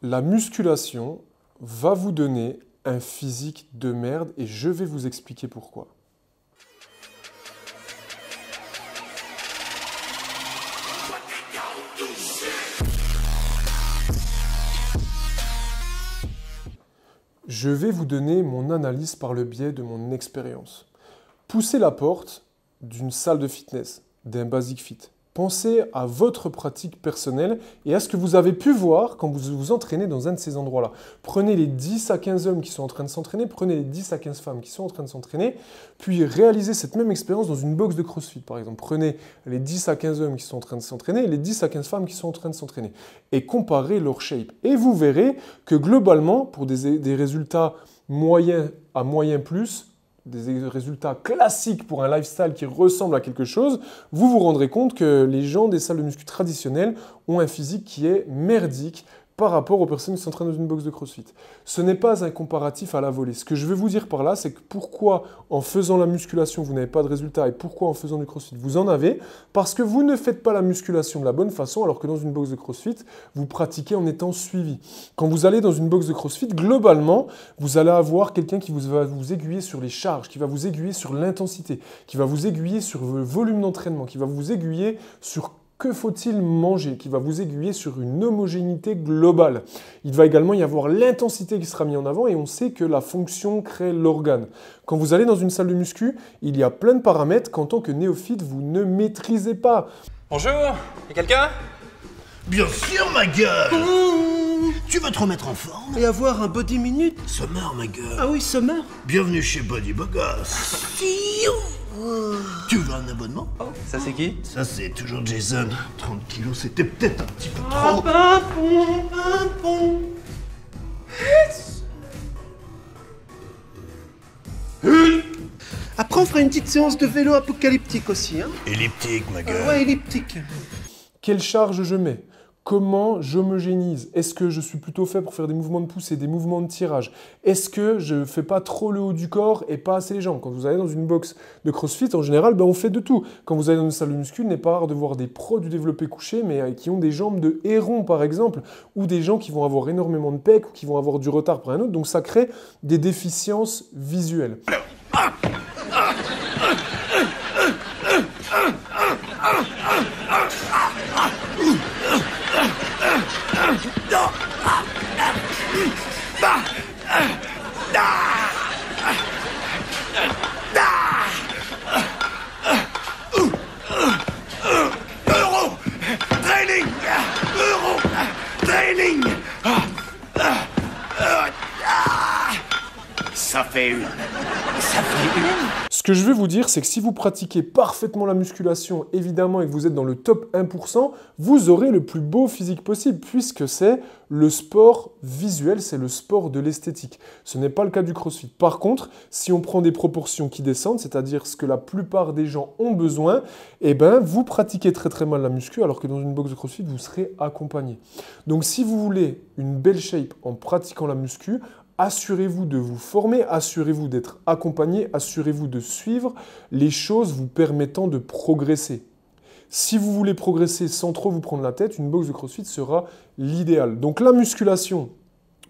La musculation va vous donner un physique de merde et je vais vous expliquer pourquoi. Je vais vous donner mon analyse par le biais de mon expérience. Poussez la porte d'une salle de fitness, d'un Basic Fit. Pensez à votre pratique personnelle et à ce que vous avez pu voir quand vous vous entraînez dans un de ces endroits-là. Prenez les 10 à 15 hommes qui sont en train de s'entraîner, prenez les 10 à 15 femmes qui sont en train de s'entraîner, puis réalisez cette même expérience dans une box de CrossFit, par exemple. Prenez les 10 à 15 hommes qui sont en train de s'entraîner et les 10 à 15 femmes qui sont en train de s'entraîner et comparez leur shape. Et vous verrez que globalement, pour des résultats moyens à moyen plus, des résultats classiques pour un lifestyle qui ressemble à quelque chose, vous vous rendrez compte que les gens des salles de muscu traditionnelles ont un physique qui est merdique par rapport aux personnes qui s'entraînent dans une box de CrossFit. Ce n'est pas un comparatif à la volée. Ce que je veux vous dire par là, c'est que pourquoi en faisant la musculation, vous n'avez pas de résultat et pourquoi en faisant du CrossFit, vous en avez, parce que vous ne faites pas la musculation de la bonne façon, alors que dans une box de CrossFit, vous pratiquez en étant suivi. Quand vous allez dans une box de CrossFit, globalement, vous allez avoir quelqu'un qui va vous aiguiller sur les charges, qui va vous aiguiller sur l'intensité, qui va vous aiguiller sur le volume d'entraînement, qui va vous aiguiller sur que faut-il manger, qui va vous aiguiller sur une homogénéité globale. Il va également y avoir l'intensité qui sera mise en avant et on sait que la fonction crée l'organe. Quand vous allez dans une salle de muscu, il y a plein de paramètres qu'en tant que néophyte, vous ne maîtrisez pas. Bonjour, y'a quelqu'un? Bien sûr, ma gueule. Tu veux te remettre en forme Et avoir un body minute. Summer, ma gueule. Ah oui, Summer. Bienvenue chez Body Bogos. Tu veux un abonnement? Oh, ça c'est qui? Ça, c'est toujours Jason. 30 kilos, c'était peut-être un petit peu Ah, trop. pimpon. Après, on fera une petite séance de vélo apocalyptique aussi. Hein. Elliptique, ma gueule. Ouais, elliptique. Quelle charge je mets? Comment j'homogénise? Est-ce que je suis plutôt fait pour faire des mouvements de poussée, des mouvements de tirage? Est-ce que je ne fais pas trop le haut du corps et pas assez les jambes? Quand vous allez dans une box de CrossFit, en général, on fait de tout. Quand vous allez dans une salle de muscu, il n'est pas rare de voir des pros du développé couché, mais qui ont des jambes de héron, par exemple, ou des gens qui vont avoir énormément de pecs ou qui vont avoir du retard pour un autre. Donc ça crée des déficiences visuelles. Ça fait une. Ce que je veux vous dire, c'est que si vous pratiquez parfaitement la musculation, évidemment, et que vous êtes dans le top 1%, vous aurez le plus beau physique possible, puisque c'est le sport visuel, c'est le sport de l'esthétique. Ce n'est pas le cas du CrossFit. Par contre, si on prend des proportions qui descendent, c'est-à-dire ce que la plupart des gens ont besoin, eh ben, vous pratiquez très très mal la muscu, alors que dans une box de CrossFit, vous serez accompagné. Donc si vous voulez une belle shape en pratiquant la muscu, assurez-vous de vous former, assurez-vous d'être accompagné, assurez-vous de suivre les choses vous permettant de progresser. Si vous voulez progresser sans trop vous prendre la tête, une box de CrossFit sera l'idéal. Donc la musculation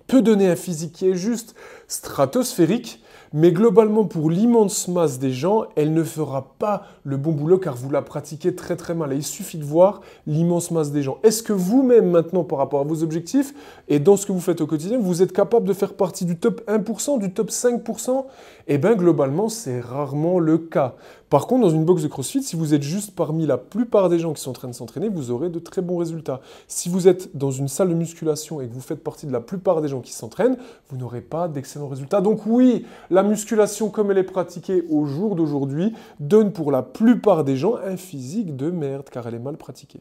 peut donner un physique qui est juste stratosphérique, mais globalement, pour l'immense masse des gens, elle ne fera pas le bon boulot car vous la pratiquez très très mal. Et il suffit de voir l'immense masse des gens. Est-ce que vous-même, maintenant, par rapport à vos objectifs et dans ce que vous faites au quotidien, vous êtes capable de faire partie du top 1%, du top 5%? Eh bien, globalement, c'est rarement le cas. Par contre, dans une box de CrossFit, si vous êtes juste parmi la plupart des gens qui sont en train de s'entraîner, vous aurez de très bons résultats. Si vous êtes dans une salle de musculation et que vous faites partie de la plupart des gens qui s'entraînent, vous n'aurez pas d'excellents résultats. Donc oui, la musculation comme elle est pratiquée au jour d'aujourd'hui donne pour la plupart des gens un physique de merde car elle est mal pratiquée.